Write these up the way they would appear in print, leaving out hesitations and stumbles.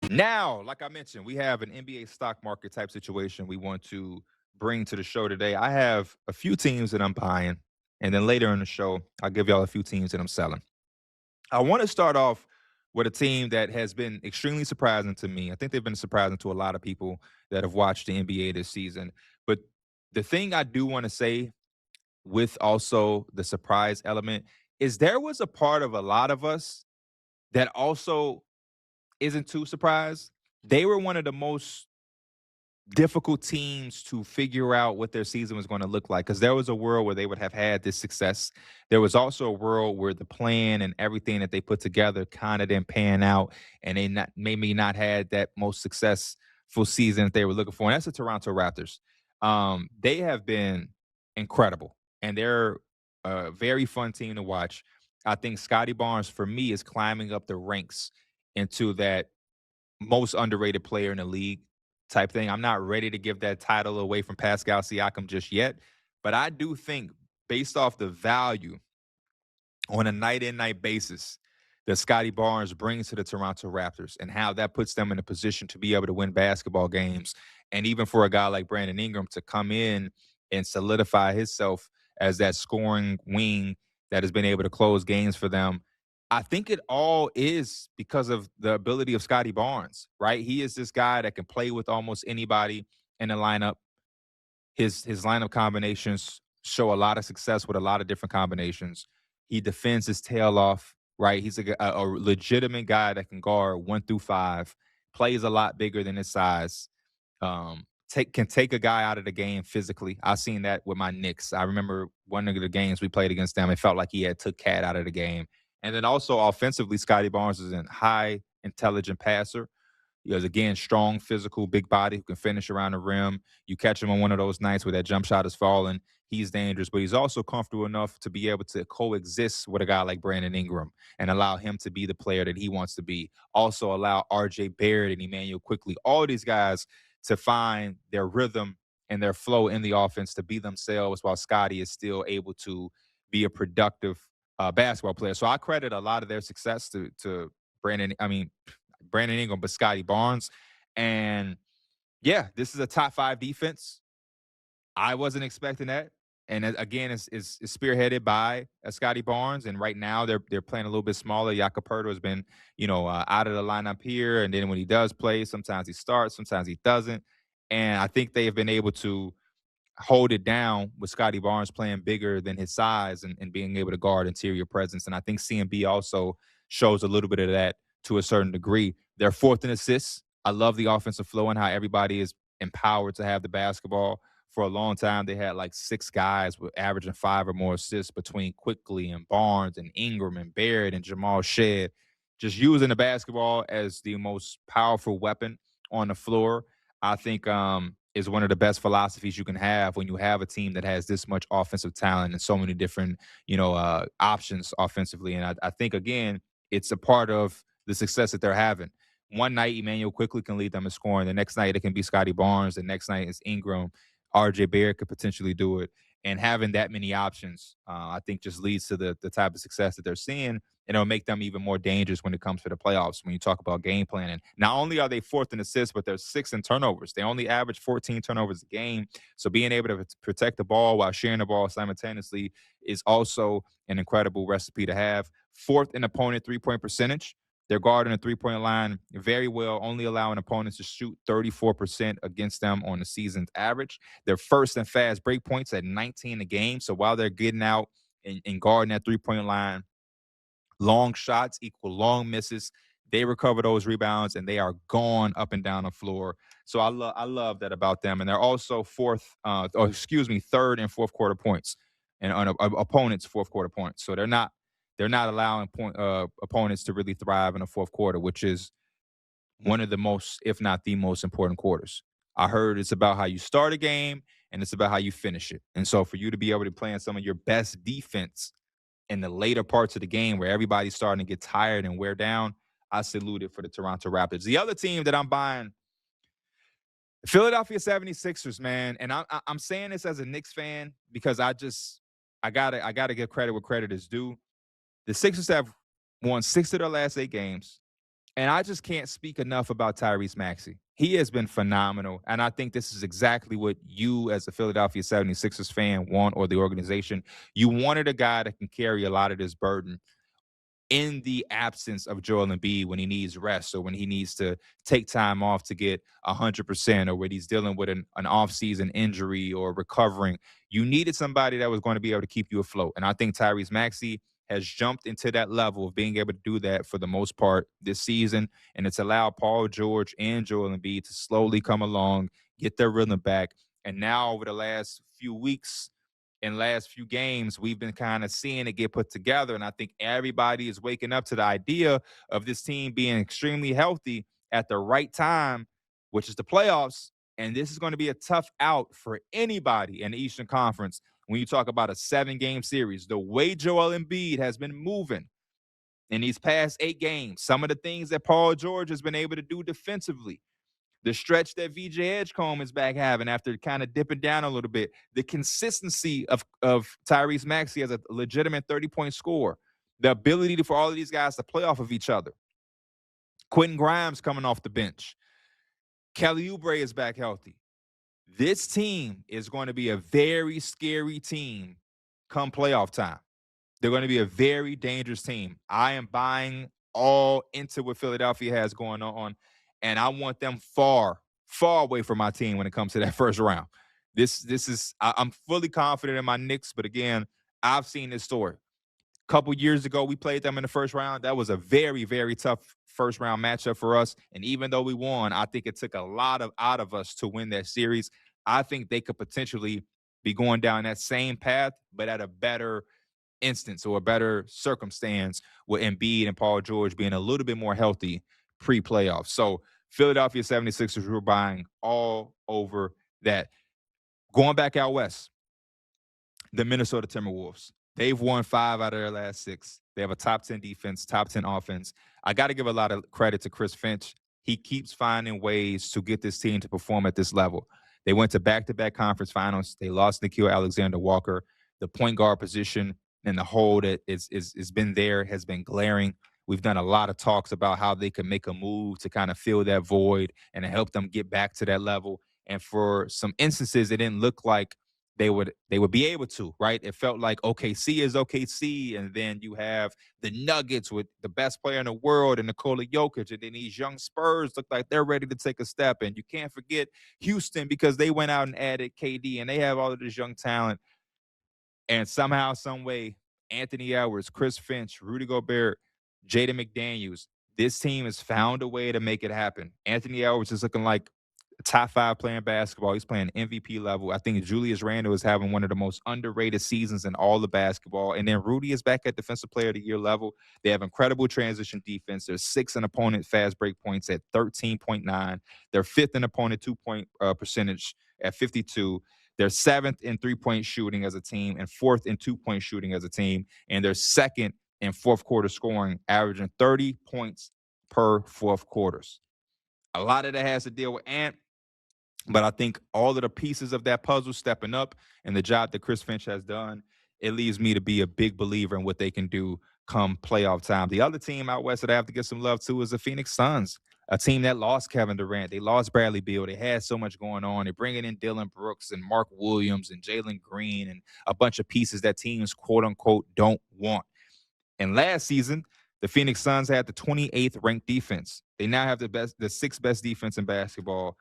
Now, like I mentioned, we have an NBA stock market type situation we want to bring to the show today. I have a few teams that I'm buying, and then later in the show, I'll give y'all a few teams that I'm selling. I want to start off with a team that has been extremely surprising to me. I think they've been surprising to a lot of people that have watched the NBA this season. But the thing I do want to say with also the surprise element is there was a part of a lot of us that also isn't too surprised. They were one of the most difficult teams to figure out what their season was going to look like because there was a world where they would have had this success. There was also a world where the plan and everything that they put together kind of didn't pan out, and they not maybe not had that most successful season that they were looking for. And that's the Toronto Raptors. They have been incredible, and they're a very fun team to watch. I think Scottie Barnes, for me, is climbing up the ranks into that most underrated player in the league type thing. I'm not ready to give that title away from Pascal Siakam just yet, but I do think based off the value on a night in night basis that Scottie Barnes brings to the Toronto Raptors and how that puts them in a position to be able to win basketball games. And even for a guy like Brandon Ingram to come in and solidify himself as that scoring wing that has been able to close games for them. I think it all is because of the ability of Scottie Barnes, right? He is this guy that can play with almost anybody in the lineup. His lineup combinations show a lot of success with a lot of different combinations. He defends his tail off, right? He's a legitimate guy that can guard 1 through 5, plays a lot bigger than his size. Can take a guy out of the game physically. I've seen that with my Knicks. I remember one of the games we played against them. It felt like he had took Cat out of the game. And then also offensively, Scottie Barnes is a high intelligent passer. He has, again, strong, physical, big body who can finish around the rim. You catch him on one of those nights where that jump shot is falling, he's dangerous, but he's also comfortable enough to be able to coexist with a guy like Brandon Ingram and allow him to be the player that he wants to be. Also allow RJ Barrett and Emmanuel Quickly, all these guys to find their rhythm and their flow in the offense to be themselves while Scottie is still able to be a productive basketball player. So I credit a lot of their success to Brandon Ingram, but Scottie Barnes. And yeah, this is a top 5 defense. I wasn't expecting that. And again, it's spearheaded by Scottie Barnes. And right now they're playing a little bit smaller. Jakob Poeltl has been, out of the lineup here. And then when he does play, sometimes he starts, sometimes he doesn't. And I think they have been able to hold it down with Scottie Barnes playing bigger than his size and being able to guard interior presence. And I think CMB also shows a little bit of that to a certain degree. They're fourth in assists. I love the offensive flow and how everybody is empowered to have the basketball. For a long time, they had like 6 guys with averaging 5 or more assists between Quickly and Barnes and Ingram and Barrett and Jamal Shed, just using the basketball as the most powerful weapon on the floor. I think is one of the best philosophies you can have when you have a team that has this much offensive talent and so many different, options offensively. And I think again, it's a part of the success that they're having. One night, Emmanuel Quickly can lead them in scoring. The next night, it can be Scottie Barnes. The next night, it's Ingram. RJ Barrett could potentially do it. And having that many options, I think, just leads to the type of success that they're seeing, and it'll make them even more dangerous when it comes to the playoffs. When you talk about game planning, not only are they fourth in assists, but they're sixth in turnovers. They only average 14 turnovers a game. So being able to protect the ball while sharing the ball simultaneously is also an incredible recipe to have. Fourth in opponent 3-point percentage. They're guarding the 3-point line very well, only allowing opponents to shoot 34% against them on the season's average. They're first in fast break points at 19 a game. So while they're getting out and guarding that 3-point line, long shots equal long misses. They recover those rebounds and they are gone up and down the floor. So I love that about them. And they're also third and fourth quarter points and on opponents' fourth quarter points. So they're not allowing opponents to really thrive in the fourth quarter, which is one of the most, if not the most important quarters. I heard it's about how you start a game and it's about how you finish it. And so for you to be able to play in some of your best defense in the later parts of the game where everybody's starting to get tired and wear down, I salute it for the Toronto Raptors. The other team that I'm buying, Philadelphia 76ers, man. And I'm saying this as a Knicks fan because I gotta give credit where credit is due. The Sixers have won 6 of their last 8 games. And I just can't speak enough about Tyrese Maxey. He has been phenomenal. And I think this is exactly what you, as a Philadelphia 76ers fan, want, or the organization. You wanted a guy that can carry a lot of this burden in the absence of Joel Embiid when he needs rest or when he needs to take time off to get 100% or when he's dealing with an off-season injury or recovering. You needed somebody that was going to be able to keep you afloat. And I think Tyrese Maxey has jumped into that level of being able to do that for the most part this season. And it's allowed Paul George and Joel Embiid to slowly come along, get their rhythm back. And now over the last few weeks, in last few games, we've been kind of seeing it get put together. And I think everybody is waking up to the idea of this team being extremely healthy at the right time, which is the playoffs. And this is going to be a tough out for anybody in the Eastern Conference when you talk about a 7-game series. The way Joel Embiid has been moving in these past 8 games, some of the things that Paul George has been able to do defensively, the stretch that VJ Edgecombe is back having after kind of dipping down a little bit, the consistency of Tyrese Maxey as a legitimate 30-point scorer, the ability for all of these guys to play off of each other. Quentin Grimes coming off the bench. Kelly Oubre is back healthy. This team is going to be a very scary team come playoff time. They're going to be a very dangerous team. I am buying all into what Philadelphia has going on, and I want them far, far away from my team when it comes to that first round. This is I'm fully confident in my Knicks, but again, I've seen this story. A couple years ago, we played them in the first round. That was a very, very tough first round matchup for us. And even though we won, I think it took a lot out of us to win that series. I think they could potentially be going down that same path, but at a better instance or a better circumstance with Embiid and Paul George being a little bit more healthy pre-playoffs. So Philadelphia 76ers were buying all over that. Going back out west, the Minnesota Timberwolves. They've won 5 out of their last 6. They have a top 10 defense, top 10 offense. I got to give a lot of credit to Chris Finch. He keeps finding ways to get this team to perform at this level. They went to back-to-back conference finals. They lost Nickeil Alexander-Walker. The point guard position and the hole that is been there has been glaring. We've done a lot of talks about how they could make a move to kind of fill that void and to help them get back to that level. And for some instances, it didn't look like they would be able to, right? It felt like OKC is OKC, and then you have the Nuggets with the best player in the world and Nikola Jokic, and then these young Spurs look like they're ready to take a step. And you can't forget Houston because they went out and added KD, and they have all of this young talent. And somehow, some way, Anthony Edwards, Chris Finch, Rudy Gobert, Jaden McDaniels, this team has found a way to make it happen. Anthony Edwards is looking like top 5 playing basketball. He's playing MVP level. I think Julius Randle is having one of the most underrated seasons in all the basketball. And then Rudy is back at Defensive Player of the Year level. They have incredible transition defense. They're 6th in opponent fast break points at 13.9. They're 5th in opponent 2-point percentage at 52. They're 7th in 3-point shooting as a team and 4th in 2-point shooting as a team. And they're 2nd in fourth quarter scoring, averaging 30 points per fourth quarters. A lot of that has to deal with Ant. But I think all of the pieces of that puzzle stepping up and the job that Chris Finch has done, it leaves me to be a big believer in what they can do come playoff time. The other team out west that I have to give some love to is the Phoenix Suns, a team that lost Kevin Durant. They lost Bradley Beal. They had so much going on. They're bringing in Dylan Brooks and Mark Williams and Jalen Green and a bunch of pieces that teams, quote unquote, don't want. And last season, the Phoenix Suns had the 28th ranked defense. They now have the 6th best defense in basketball.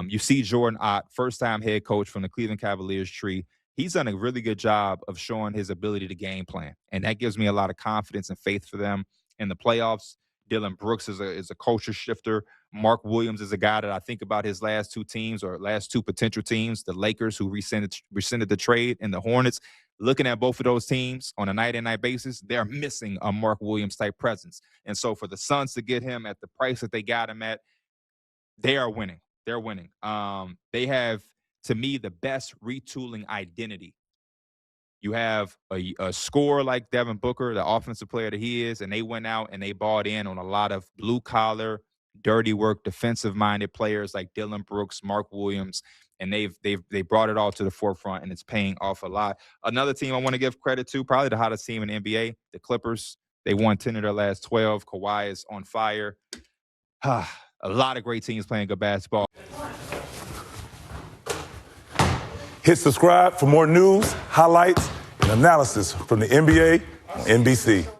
You see Jordan Ott, first-time head coach from the Cleveland Cavaliers tree. He's done a really good job of showing his ability to game plan, and that gives me a lot of confidence and faith for them in the playoffs. Dylan Brooks is a culture shifter. Mark Williams is a guy that I think about his last 2 teams or last 2 potential teams, the Lakers who rescinded the trade and the Hornets. Looking at both of those teams on a night-and-night basis, they're missing a Mark Williams-type presence. And so for the Suns to get him at the price that they got him at, they are winning. They're winning. They have, to me, the best retooling identity. You have a scorer like Devin Booker, the offensive player that he is, and they went out and they bought in on a lot of blue-collar, dirty work, defensive-minded players like Dylan Brooks, Mark Williams, and they brought it all to the forefront, and it's paying off a lot. Another team I want to give credit to, probably the hottest team in the NBA, the Clippers. They won 10 of their last 12. Kawhi is on fire. A lot of great teams playing good basketball. Hit subscribe for more news, highlights, and analysis from the NBA on NBC.